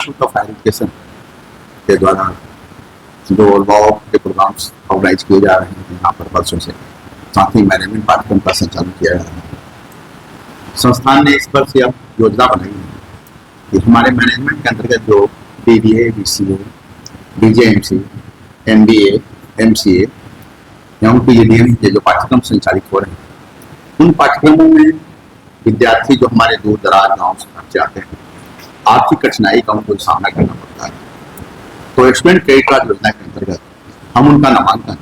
Institute of higher education के द्वारा जो लॉ के प्रोग्राम्स ऑर्गेनाइज किए जा रहे हैं यहाँ पर वर्षों से, साथ ही मैनेजमेंट पाठ्यक्रम का संचालन किया जा रहा है। संस्थान ने इस वर्ष यह योजना बनाई है कि हमारे मैनेजमेंट के अंतर्गत जो BBA, BCA, BJMC, MBA, MCA एवं PGDM के जो पाठ्यक्रम संचालित हो रहे हैं, उन पाठ्यक्रमों में विद्यार्थी जो हमारे दूर दराज गाँव से आते हैं, आर्थिक कठिनाई का उनको सामना करना पड़ता है। तो स्टूडेंट क्रेडिट कार्ड योजना के अंतर्गत हम उनका नामांकन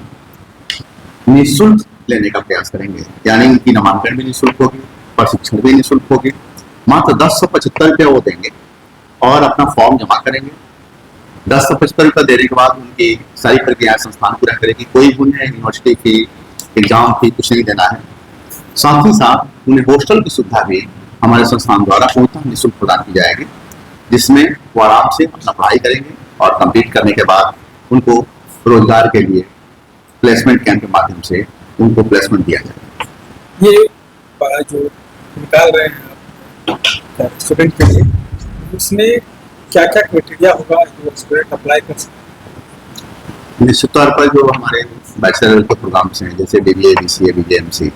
निःशुल्क लेने का प्रयास करेंगे, यानी उनकी नामांकन भी निःशुल्क होगी, प्रशिक्षण भी निःशुल्क होगी। मात्र 1075 रुपये वो देंगे और अपना फॉर्म जमा करेंगे। 1075 रुपये देने के बाद उनकी सारी प्रक्रियाएं संस्थान पूरा करेगी। कोई भी उन्हें यूनिवर्सिटी फी, एग्जाम फी कुछ नहीं देना है। साथ ही साथ उन्हें हॉस्टल की सुविधा भी हमारे संस्थान द्वारा पूर्णतः निःशुल्क प्रदान की जाएगी, जिसमें वो आराम से अपना पढ़ाई करेंगे और कंप्लीट करने के बाद उनको रोजगार के लिए प्लेसमेंट कैंप के माध्यम से उनको प्लेसमेंट दिया जाएगा। ये जो निकाल रहे हैं स्टूडेंट के लिए, उसमें क्या क्या क्राइटेरिया होगा जो स्टूडेंट अप्लाई कर सकते? निश्चित तौर पर जो हमारे बैचलर के प्रोग्राम्स हैं, जैसे BBA, BCA, BJMC,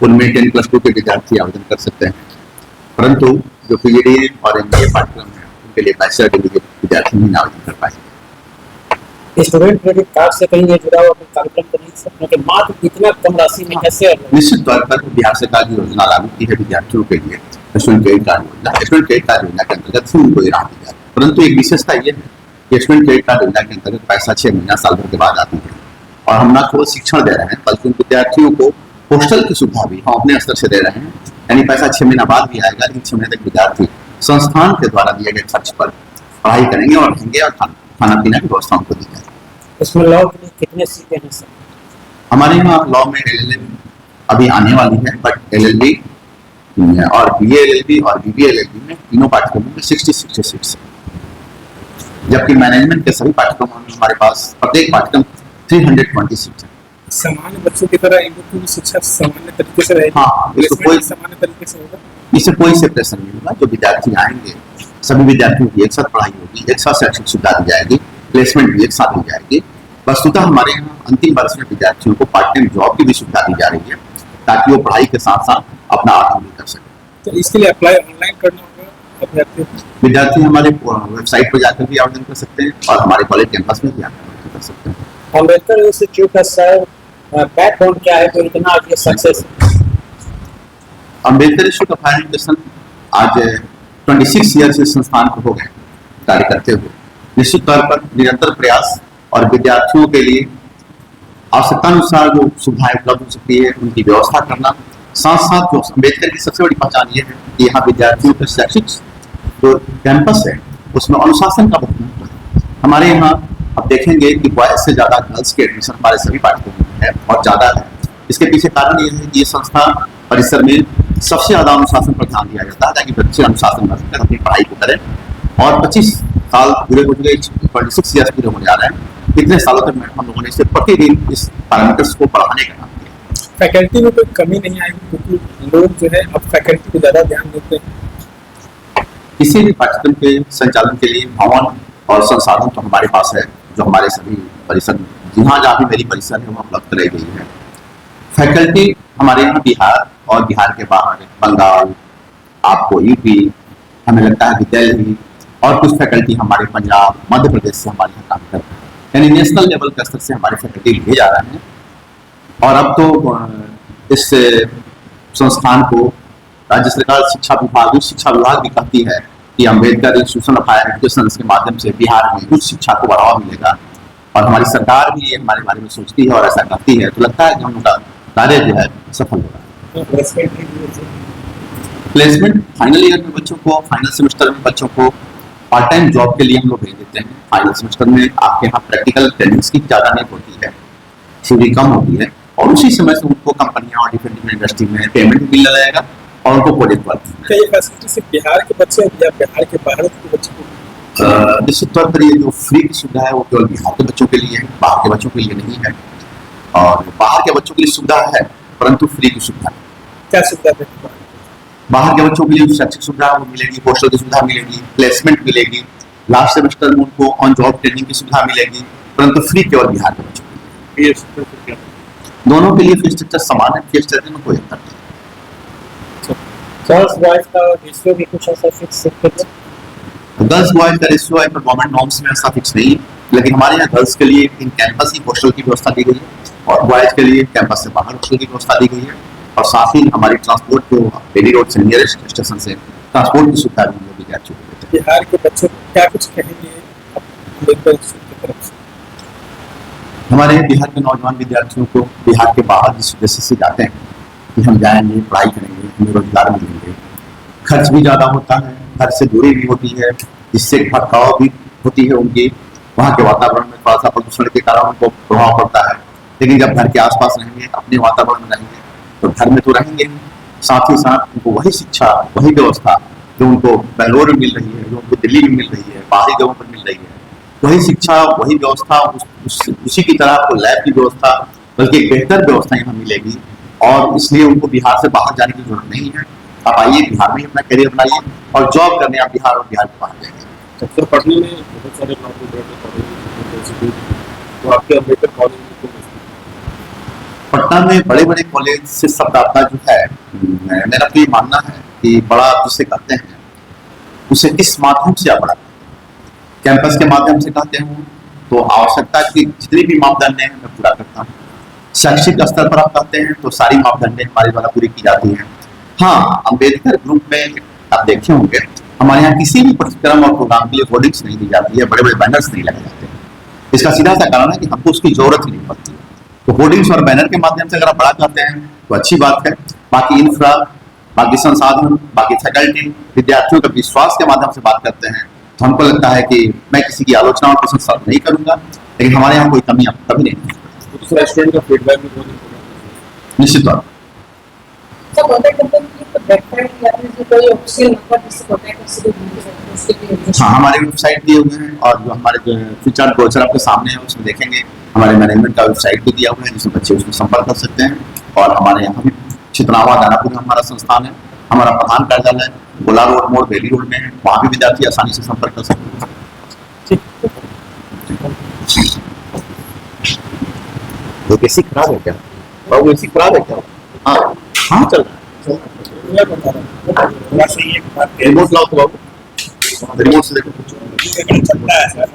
उनमें 10+2 के विद्यार्थी आवेदन कर सकते हैं, परंतु जो PGDM और MBA पाठ्यक्रम है उनके लिए बैचलर डिग्री के विद्यार्थी नहीं आवेदन कर पाएंगे। स्टूडेंट क्रेडिट कार्ड से कहीं जुड़ा हुआ कार्यक्रम कर नहीं सकते कि मात्र इतना कम राशि में कैसे? निश्चित तौर पर बिहार सरकार की योजना लागू की है विद्यार्थियों के लिए, स्टूडेंट क्रेडिट कार्ड योजना। स्टूडेंट क्रेडिट कार्ड योजना के अंतर्गत उनको राहत दी जाती है, परंतु एक विशेषता ये है कि स्टूडेंट क्रेडिट कार्ड योजना के अंतर्गत पैसा 6 महीना साल भर के बाद आती है, और हम न केवल शिक्षण दे रहे हैं बल्कि उन विद्यार्थियों को हॉस्टल की सुविधा भी हम अपने स्तर से दे रहे हैं। यानी पैसा 6 महीना बाद भी आएगा, लेकिन 6 महीने तक विद्यार्थी संस्थान के द्वारा दिए गए खर्च पर पढ़ाई करेंगे और रहेंगे, और खाना पीना की व्यवस्था उनको दी जाएगी। इसमें लॉ के लिए कितने सीटें हैं सर? हमारे यहाँ लॉ में LLM अभी आने वाली है, बट LLB और BA LLB और BBA LLB में तीनों पाठ्यक्रमों में 60 सीट्स है, जबकि मैनेजमेंट के सभी पाठ्यक्रमों में हमारे पास प्रत्येक पाठ्यक्रम 320 सीट्स है। सामान्य बच्चों की तरह इन लोगों की शिक्षा सामान्य तरीके से रहेगी? हाँ, कोई सामान्य तरीके से होगा, इससे कोई सेपरेशन नहीं होगा। जो विद्यार्थी आएंगे सभी विद्यार्थियों की एक साथ पढ़ाई होगी, एक साथ शैक्षिक सुविधा दी जाएगी, प्लेसमेंट भी एक साथ दी जाएगी। वस्तुतः हमारे यहाँ अंतिम वर्ष में विद्यार्थियों को पार्ट टाइम जॉब की भी सुविधा दी जा रही है, ताकि वो पढ़ाई के साथ साथ अपना आगे भी कर सके। तो इसके लिए अप्लाई ऑनलाइन करना होगा? विद्यार्थी हमारे वेबसाइट पर जाकर भी आवेदन कर सकते हैं और हमारे कॉलेज कैंपस में भी आवेदन कर सकते हैं। अम्बेडकर इंस्टीट्यूट का सर बैकग्राउंड क्या है तो इतना आगे success? Ambedkar institute of higher education आज 26 ईयर से संस्थान को हो गए कार्य करते हुए। निश्चित तौर पर निरंतर प्रयास और विद्यार्थियों के लिए आवश्यकतानुसार जो सुविधाएं उपलब्ध हो सकती है उनकी व्यवस्था करना, साथ साथ जो अम्बेडकर की सबसे बड़ी पहचान ये है कि यहाँ विद्यार्थियों के शैक्षिक जो कैंपस है उसमें अनुशासन का बहुत महत्व है। हमारे यहाँ अब देखेंगे कि बॉयज से ज्यादा गर्ल्स के एडमिशन हमारे सभी पाठ्यक्रमों में है और ज्यादा है। इसके पीछे कारण ये है कि ये संस्था परिसर में सबसे ज्यादा अनुशासन पर ध्यान दिया जाता है, ताकि बच्चे अनुशासन में रहकर अपनी पढ़ाई को करें। और 25 साल पूरे हो चुके, 26 ईयर्स पूरे होने जा रहे हैं। इतने सालों तक हम लोगों ने इसे प्रतिदिन इस पैरामीटर्स को बढ़ाने का काम किया। फैकल्टी में कोई कमी नहीं आएगी, क्योंकि लोग जो है अब फैकल्टी को ज्यादा ध्यान देते हैं। किसी भी पाठ्यक्रम के संचालन के लिए भवन और संसाधन तो हमारे पास है, जो हमारे सभी परिसर में, जहाँ भी मेरी परिसर है वहाँ उपलब्ध कराई गई है। फैकल्टी हमारे यहाँ बिहार और बिहार के बाहर बंगाल, आपको यूपी, हमें लगता है कि दिल्ली, और कुछ फैकल्टी हमारे पंजाब, मध्य प्रदेश से हमारे यहाँ काम कर रहे हैं। यानी नेशनल लेवल के स्तर से हमारे फैकल्टी लिए जा रहे हैं। और अब तो इस संस्थान को राज्य सरकार शिक्षा विभाग भी कहती है कि Ambedkar institution of higher education के माध्यम से बिहार में उच्च शिक्षा को बढ़ावा मिलेगा, और हमारी सरकार भी ये हमारे बारे में सोचती है और ऐसा करती है। तो लगता है कि हम उनका कार्य जो है सफल होगा। प्लेसमेंट फाइनल ईयर में बच्चों को, फाइनल सेमेस्टर में बच्चों को पार्ट टाइम जॉब के लिए हम लोग भेज देते हैं। फाइनल सेमेस्टर में आपके यहाँ प्रैक्टिकल ट्रेनिंग्स की ज़्यादा नहीं होती है, थ्योरी कम होती है, और उसी समय से उनको कंपनियां और डिफेंस इंडस्ट्री में पेमेंट मिल जाएगा और उनको प्रोजेक्ट वर्क। क्या ये फैसिलिटी सिर्फ बिहार के बच्चे या बिहार के बाहर के बच्चे को? निश्चित तौर पर ये जो फ्री की सुविधा है वो केवल बिहार के बच्चों के लिए है, बाहर के बच्चों के लिए नहीं है। और बाहर के बच्चों के लिए सुविधा है, परंतु फ्री की सुविधा। क्या सुविधा है? बाहर के बच्चों के लिए शैक्षिक सुविधा वो मिलेगी, हॉस्टल की सुविधा मिलेगी, प्लेसमेंट मिलेगी, लास्ट सेमेस्टर में उनको ऑन जॉब ट्रेनिंग की सुविधा मिलेगी, परंतु फ्री केवल बिहार के बच्चों को। ये स्ट्रक्चर क्या है? दोनों के लिए फीस स्ट्रक्चर समान है, फीस स्ट्रक्चर में कोई अंतर नहीं। गर्ल्स बॉयज का रेशियो भी कुछ ऐसा फिक्स है? गर्ल्स बॉयज का रेशियो है, पर गवर्नमेंट नॉर्म्स में ऐसा फिक्स नहीं है, लेकिन हमारे यहाँ गर्ल्स के लिए इन कैंपस ही हॉस्टल की व्यवस्था दी गई है और बॉयज के लिए कैंपस से बाहर हॉस्टल की व्यवस्था दी गई है। और साथ ही हमारी ट्रांसपोर्ट जो बेली रोड से नियरेस्ट स्टेशन से ट्रांसपोर्ट की सुविधा भी है विद्यार्थियों को देते हैं। बिहार के बच्चों को क्या कुछ कहेंगे अम्बेडकर इंस्टीट्यूट की तरफ से? हमारे बिहार के नौजवान विद्यार्थियों को बिहार के बाहर जिस उद्देश्य से जाते हैं कि हम जाएंगे, पढ़ाई करेंगे, हमें रोजगार मिलेंगे, खर्च भी ज़्यादा होता है, घर से दूरी भी होती है, जिससे भटकाव भी होती है उनकी, वहाँ के वातावरण में थोड़ा सा प्रदूषण के कारण उनको प्रभाव पड़ता है। लेकिन जब घर के आसपास रहेंगे, अपने वातावरण में रहेंगे, तो घर में तो रहेंगे, साथ ही साथ उनको वही शिक्षा, वही व्यवस्था जो उनको बेंगलोर में मिल रही है, जो उनको दिल्ली में मिल रही है, बाहरी जगहों पर मिल रही है, वही शिक्षा, वही व्यवस्था, उसी की तरह आपको लैब की व्यवस्था, बल्कि एक बेहतर व्यवस्था यहाँ मिलेगी। और इसलिए उनको बिहार से बाहर जाने की जरूरत नहीं है। आप आइए, बिहार में ही अपना करियर बनाइए और जॉब करने आप बिहार और बिहार के बाहर जाएंगे। सर पटना में बहुत सारे कॉलेज, तो आपके अम्बेडकर कॉलेज में पटना में बड़े बड़े कॉलेज से शब्द आपका जो है, मेरा तो ये मानना है कि बड़ा आप जिसे कहते हैं उसे किस माध्यम से आप बढ़ाते हैं। कैंपस के माध्यम से कहते हैं तो आवश्यकता की जितनी भी मापदंड है मैं पूरा करता हूँ। शैक्षिक स्तर पर आप कहते हैं तो सारी मापदंडें हमारे द्वारा पूरी की जाती हैं। हाँ, अम्बेडकर ग्रुप में आप देखे होंगे हमारे यहाँ किसी भी पाठ्यक्रम और प्रोग्राम के लिए होर्डिंग्स नहीं दी जाती है, बड़े बड़े बैनर्स नहीं लगाए जाते हैं। इसका सीधा सा कारण है कि हमको उसकी जरूरत ही नहीं पड़ती। तो होर्डिंग्स और बैनर के माध्यम से अगर आप बढ़ा चाहते हैं तो अच्छी बात है। बाकी इंफ्रा, बाकी संसाधन, बाकी फैकल्टी, विद्यार्थियों का विश्वास के माध्यम से बात करते हैं तो हमको लगता है कि मैं किसी की आलोचना और प्रशंसा नहीं करूंगा, लेकिन हमारे यहाँ कोई कमी कभी नहीं है। दूसरा स्टूडेंट का फीडबैक भी बहुत इम्पोर्टेंट है। निश्चित तौर सर कांटेक्ट करने के लिए तो वेबसाइट या फिर कोई ऑफिशियल नंबर जिससे कांटेक्ट कर सके? हाँ, हमारे वेबसाइट दिए हुए हैं और जो हमारे जो फीचर ब्रोचर आपके सामने है उसमें देखेंगे हमारे मैनेजमेंट का वेबसाइट भी दिया हुआ है, जिसमें बच्चे उसको संपर्क कर सकते हैं। और हमारे यहाँ भी चितनावा दानापुर में हमारा संस्थान है, हमारा प्रधान कार्यालय गोला रोड मोड़ बेली रोड में है, वहाँ भी विद्यार्थी आसानी से संपर्क कर सकते हैं। एसी खराब है क्या बाबू? एसी खराब है क्या? हाँ हाँ, चल रहा है। मैं बता रहा हूँ से ये बात रिमोट लाओ तो बाबू, रिमोट से देखो चलता है सर,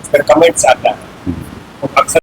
फिर कमेंट्स आता है। अक्सर